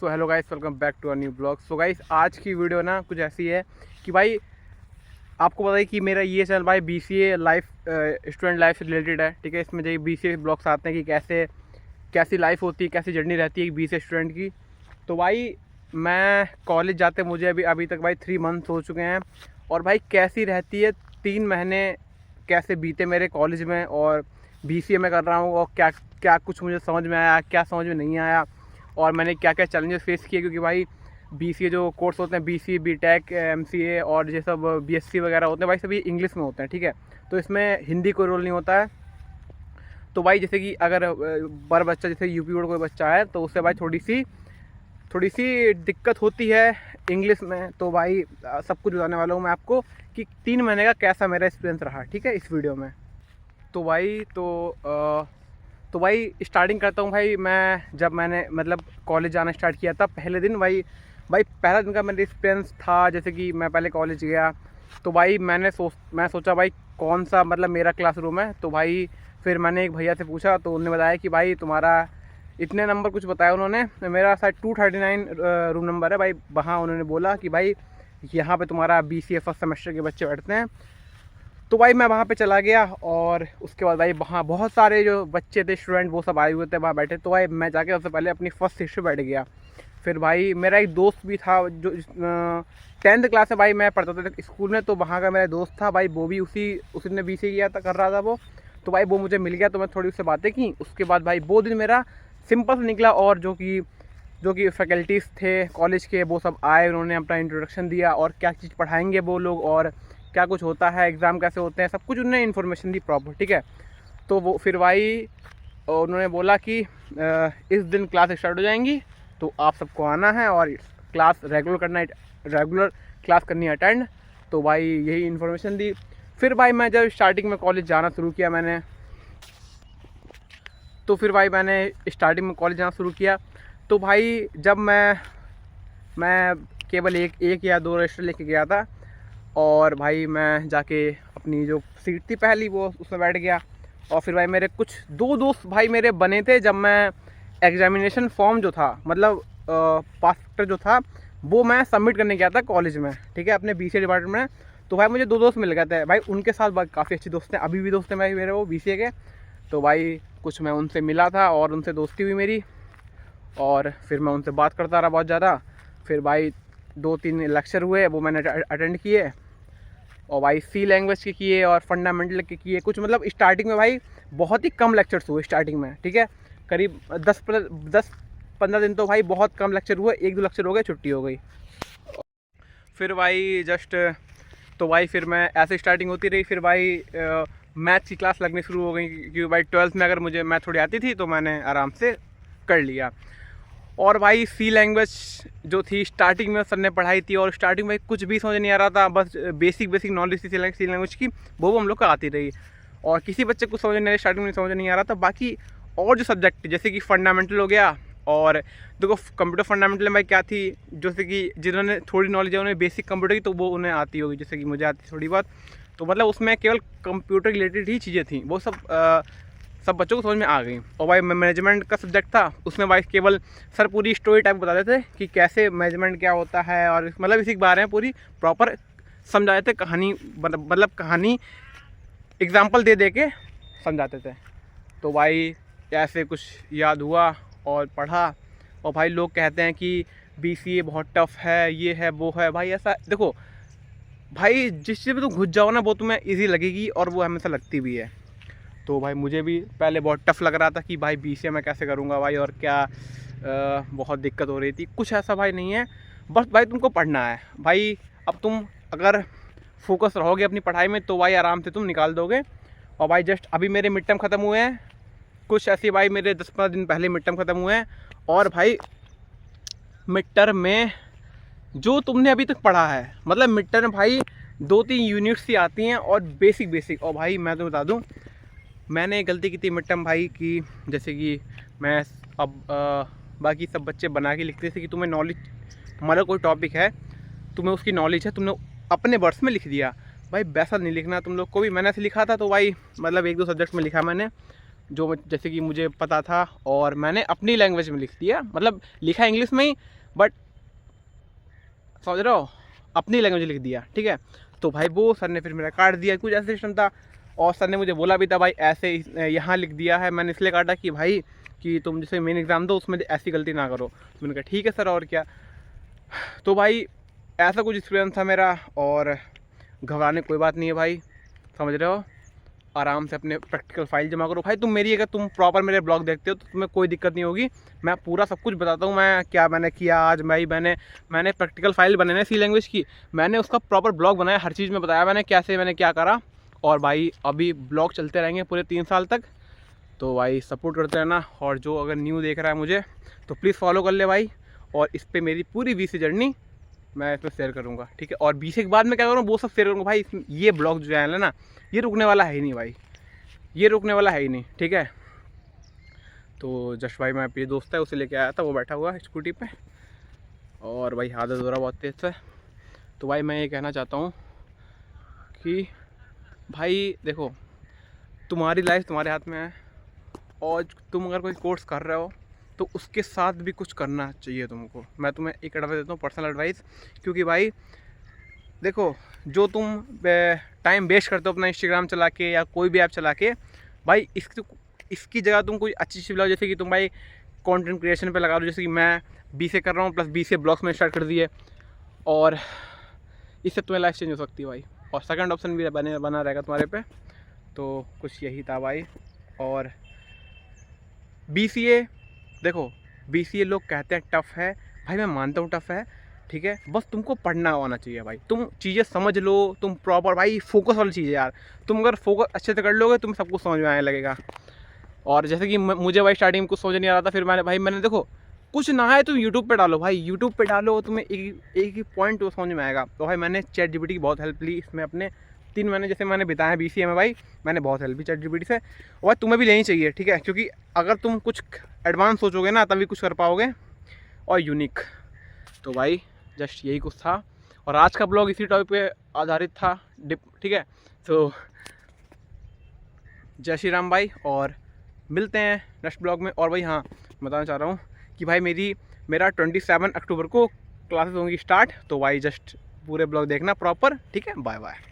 So hello guys, welcome back to a new blog. So guys, आज की video ना कुछ ऐसी है कि भाई आपको पता है कि मेरा ये चैनल भाई बीसीए लाइफ स्टूडेंट लाइफ से रिलेटेड है। ठीक है, इसमें जो बीसीए ब्लॉग्स आते हैं कि कैसी लाइफ होती है, कैसी जर्नी रहती है बीसीए स्टूडेंट की। तो भाई मैं कॉलेज जाते मुझे अभी तक भाई 3 मंथ्स हो चुके हैं। और भाई कैसी रहती है 3 महीने कैसे बीते मेरे कॉलेज में, और बीसीए में कर रहा हूँ, और क्या क्या कुछ मुझे समझ में आया, क्या समझ में नहीं आया, और मैंने क्या क्या चैलेंजेस फेस किए। क्योंकि भाई बीसीए जो कोर्स होते हैं, बीसीए, बीटेक, एमसीए और ये सब बीएससी वगैरह होते हैं भाई, सभी इंग्लिश में होते हैं। ठीक है, तो इसमें हिंदी कोई रोल नहीं होता है। तो भाई जैसे कि अगर बड़ा बच्चा, जैसे यूपी बोर्ड कोई बच्चा है, तो उससे भाई थोड़ी सी दिक्कत होती है इंग्लिश में। तो भाई सब कुछ बताने वाला हूँ मैं आपको कि 3 महीने का कैसा मेरा एक्सपीरियंस रहा। ठीक है, इस वीडियो में। तो भाई तो भाई स्टार्टिंग करता हूँ भाई। जब मैंने मतलब कॉलेज जाना स्टार्ट किया था, पहले दिन भाई पहला दिन का मेरा एक्सपीरियंस था, जैसे कि मैं पहले कॉलेज गया तो भाई मैं सोचा भाई कौन सा मतलब मेरा क्लासरूम है। तो भाई फिर मैंने एक भैया से पूछा, तो उन्होंने बताया कि भाई तुम्हारा इतने नंबर कुछ बताया उन्होंने। मेरा शायद 239 रूम नंबर है भाई। वहाँ उन्होंने बोला कि भाई यहाँ पे तुम्हारा बीसीए फर्स्ट सेमेस्टर के बच्चे बैठते हैं। तो भाई मैं वहाँ पे चला गया, और उसके बाद भाई वहाँ बहुत सारे जो बच्चे थे, स्टूडेंट, वो सब आए हुए थे वहाँ बैठे। तो भाई मैं जाके सबसे पहले अपनी फर्स्ट सीट पे बैठ गया। फिर भाई मेरा एक दोस्त भी था जो 10th क्लास में भाई मैं पढ़ता था स्कूल में, तो वहाँ का मेरा दोस्त था भाई, वो भी उसने बीसीए किया था, कर रहा था वो। तो भाई वो मुझे मिल गया, तो मैं थोड़ी उससे बातें की। उसके बाद भाई वो दिन मेरा सिंपल से निकला, और जो कि फैकल्टीज़ थे कॉलेज के, वो सब आए, उन्होंने अपना इंट्रोडक्शन दिया और क्या चीज़ पढ़ाएंगे वो लोग, और क्या कुछ होता है, एग्ज़ाम कैसे होते हैं, सब कुछ उन्होंने इन्फॉर्मेशन दी प्रॉपर। ठीक है, तो वो फिर भाई उन्होंने बोला कि इस दिन क्लास स्टार्ट हो जाएंगी, तो आप सबको आना है और क्लास रेगुलर क्लास करनी है अटेंड। तो भाई यही इन्फॉर्मेशन दी। फिर भाई मैं जब स्टार्टिंग में कॉलेज जाना शुरू किया मैंने स्टार्टिंग में कॉलेज जाना शुरू किया। तो भाई जब मैं केवल एक या 2 रजिस्टर लेके गया था, और भाई मैं जाके अपनी जो सीट थी पहली वो उसमें बैठ गया। और फिर भाई मेरे कुछ 2 दोस्त भाई मेरे बने थे जब मैं एग्जामिनेशन फॉर्म जो था, मतलब पास पेपर जो था, वो मैं सबमिट करने गया था कॉलेज में। ठीक है, अपने बीसीए डिपार्टमेंट में। तो भाई मुझे 2 दोस्त मिल गए थे भाई, उनके साथ काफ़ी अच्छे दोस्त हैं, अभी भी दोस्त हैं भाई मेरे वो बीसीए के। तो भाई कुछ मैं उनसे मिला था और उनसे दोस्ती हुई मेरी, और फिर मैं उनसे बात करता रहा बहुत ज़्यादा। फिर भाई 2-3 लेक्चर हुए, वो मैंने अटेंड किए, और भाई सी लैंग्वेज के किए और फंडामेंटल के किए कुछ। मतलब स्टार्टिंग में भाई बहुत ही कम लेक्चर्स हुए स्टार्टिंग में। ठीक है, करीब 10-15 दिन तो भाई बहुत कम लेक्चर हुए, 1-2 लेक्चर हो गए, छुट्टी हो गई। फिर भाई तो भाई फिर मैं ऐसे स्टार्टिंग होती रही। फिर भाई मैथ्स की क्लास लगनी शुरू हो गई, क्योंकि भाई 12th में अगर मुझे मैथ थोड़ी आती थी तो मैंने आराम से कर लिया। और भाई सी लैंग्वेज जो थी स्टार्टिंग में सर ने पढ़ाई थी, और स्टार्टिंग में कुछ भी समझ नहीं आ रहा था, बस बेसिक नॉलेज थी सी लैंग्वेज की, वो हम लोग को आती रही। और किसी बच्चे को समझ नहीं, स्टार्टिंग में समझ नहीं आ रहा था। बाकी और जो सब्जेक्ट जैसे कि फंडामेंटल हो गया, और देखो कंप्यूटर फंडामेंटल में भाई क्या थी, जैसे कि जिन्होंने थोड़ी नॉलेज है उन्हें बेसिक कंप्यूटर की, तो वो उन्हें आती होगी, जैसे कि मुझे आती थोड़ी बहुत। तो मतलब उसमें केवल कंप्यूटर रिलेटेड ही चीज़ें थी, वो सब बच्चों को समझ में आ गई। और भाई मैनेजमेंट का सब्जेक्ट था, उसमें भाई केवल सर पूरी स्टोरी टाइप बताते थे कि कैसे मैनेजमेंट क्या होता है, और मतलब इसी के बारे में पूरी प्रॉपर समझाते थे, कहानी मतलब कहानी एग्जाम्पल दे के समझाते थे। तो भाई ऐसे कुछ याद हुआ और पढ़ा। और भाई लोग कहते हैं कि बीसीए बहुत टफ है, ये है वो है। भाई ऐसा देखो भाई, जिस चीज़ में तुम घुस जाओ ना वो तुम्हें ईजी लगेगी, और वो हमेशा लगती भी है। तो भाई मुझे भी पहले बहुत टफ लग रहा था कि भाई बीसीए में कैसे करूँगा भाई, और क्या बहुत दिक्कत हो रही थी। कुछ ऐसा भाई नहीं है, बस भाई तुमको पढ़ना है भाई। अब तुम अगर फोकस रहोगे अपनी पढ़ाई में, तो भाई आराम से तुम निकाल दोगे। और भाई जस्ट अभी मेरे मिड टर्म ख़त्म हुए हैं, कुछ ऐसे भाई मेरे 10-15 दिन पहले मिड टर्म ख़त्म हुए हैं। और भाई मिड टर्म में जो तुमने अभी तक पढ़ा है, मतलब मिड टर्म भाई 2-3 यूनिट्स ही आती हैं, और बेसिक। और भाई मैं तुम्हें बता दूँ, मैंने गलती की थी मिड टर्म भाई की, जैसे कि मैं बाकी सब बच्चे बना के लिखते थे कि तुम्हें नॉलेज, मतलब कोई टॉपिक है तुम्हें उसकी नॉलेज है, तुमने अपने वर्ड्स में लिख दिया। भाई वैसा नहीं लिखना तुम लोग को भी। मैंने ऐसे लिखा था, तो भाई मतलब 1-2 सब्जेक्ट में लिखा मैंने, जो जैसे कि मुझे पता था, और मैंने अपनी लैंग्वेज में लिख दिया, मतलब लिखा इंग्लिश में ही, बट समझ रहे हो, अपनी लैंग्वेज लिख दिया, ठीक है। तो भाई वो सर ने फिर मेरा काट दिया, कुछ ऐसा सिस्टम था। और सर ने मुझे बोला भी था भाई ऐसे यहाँ लिख दिया है, मैंने इसलिए काटा कि भाई कि तुम जैसे मेन एग्ज़ाम दो उसमें ऐसी गलती ना करो। तो मैंने कहा ठीक है सर, और क्या। तो भाई ऐसा कुछ एक्सपीरियंस था मेरा, और घबराने कोई बात नहीं है भाई, समझ रहे हो। आराम से अपने प्रैक्टिकल फाइल जमा करो भाई। तुम मेरी, अगर तुम प्रॉपर मेरे ब्लॉग देखते हो तो तुम्हें कोई दिक्कत नहीं होगी। मैं पूरा सब कुछ बताता हूँ, मैं क्या मैंने किया आज। मैंने प्रैक्टिकल फाइल बनाई सी लैंग्वेज की, मैंने उसका प्रॉपर ब्लॉग बनाया, हर चीज़ में बताया मैंने कैसे मैंने क्या करा। और भाई अभी ब्लॉग चलते रहेंगे पूरे 3 साल तक, तो भाई सपोर्ट करते रहना। और जो अगर न्यू देख रहा है मुझे तो प्लीज़ फॉलो कर ले भाई। और इस पर मेरी पूरी BCA जर्नी मैं इस पर शेयर करूँगा, ठीक है। और BCA के बाद मैं क्या करूँगा वो सब शेयर करूँगा भाई। ये ब्लॉग जो चैनल है ना, ये रुकने वाला है ही नहीं भाई, ये रुकने वाला है ही नहीं, ठीक है। तो जश भाई मैं अपने दोस्त है उसे लेके आया था, वो बैठा हुआ है स्कूटी पे, और भाई हाथ दौरा बहुत तेज़ से। तो भाई मैं ये कहना चाहता हूँ कि भाई देखो, तुम्हारी लाइफ तुम्हारे हाथ में है, और तुम अगर कोई कोर्स कर रहे हो तो उसके साथ भी कुछ करना चाहिए तुमको। मैं तुम्हें एक एडवाइस देता हूँ, पर्सनल एडवाइस, क्योंकि भाई देखो, जो तुम टाइम वेस्ट करते हो अपना इंस्टाग्राम चला के या कोई भी ऐप चला के, भाई इसकी जगह तुम कोई अच्छी चीज़ लगाओ। जैसे कि तुम भाई कंटेंट क्रिएशन पे लगा दो, जैसे कि मैं BCA कर रहा हूँ, प्लस BCA ब्लॉग्स में स्टार्ट कर दिए, और इससे तुम्हें लाइफ चेंज हो सकती है भाई। और सेकंड ऑप्शन भी बना रहेगा तुम्हारे पे। तो कुछ यही था भाई। और BCA देखो, BCA लोग कहते हैं टफ़ है, भाई मैं मानता हूँ टफ़ है, ठीक है। बस तुमको पढ़ना आना चाहिए भाई, तुम चीज़ें समझ लो, तुम प्रॉपर भाई फोकस वाली चीज़ है यार। तुम अगर फोकस अच्छे से कर लोगे तुम सब कुछ समझ में आने लगेगा। और जैसे कि मुझे भाई स्टार्टिंग में कुछ समझ नहीं आ रहा था, फिर मैंने देखो, कुछ ना है तुम यूट्यूब पे डालो भाई, यूट्यूब पे डालो, तुम्हें एक ही पॉइंट वो समझ में आएगा। तो भाई मैंने ChatGPT की बहुत हेल्प ली इसमें, अपने 3 महीने जैसे मैंने बिताए BCA में भाई, मैंने बहुत हेल्प ली ChatGPT से। और तुम्हें भी लेनी चाहिए, ठीक है, क्योंकि अगर तुम कुछ एडवांस सोचोगे ना तभी कुछ कर पाओगे, और यूनिक। तो भाई जस्ट यही कुछ था, और आज का ब्लॉग इसी टॉपिक पे आधारित था, ठीक है। तो जय श्री राम भाई, और मिलते हैं नेक्स्ट ब्लॉग में। और भाई हाँ, बताना चाह रहा हूँ कि भाई मेरा 27 अक्टूबर को क्लासेस होंगी स्टार्ट, तो भाई जस्ट पूरे ब्लॉग देखना प्रॉपर, ठीक है। Bye bye.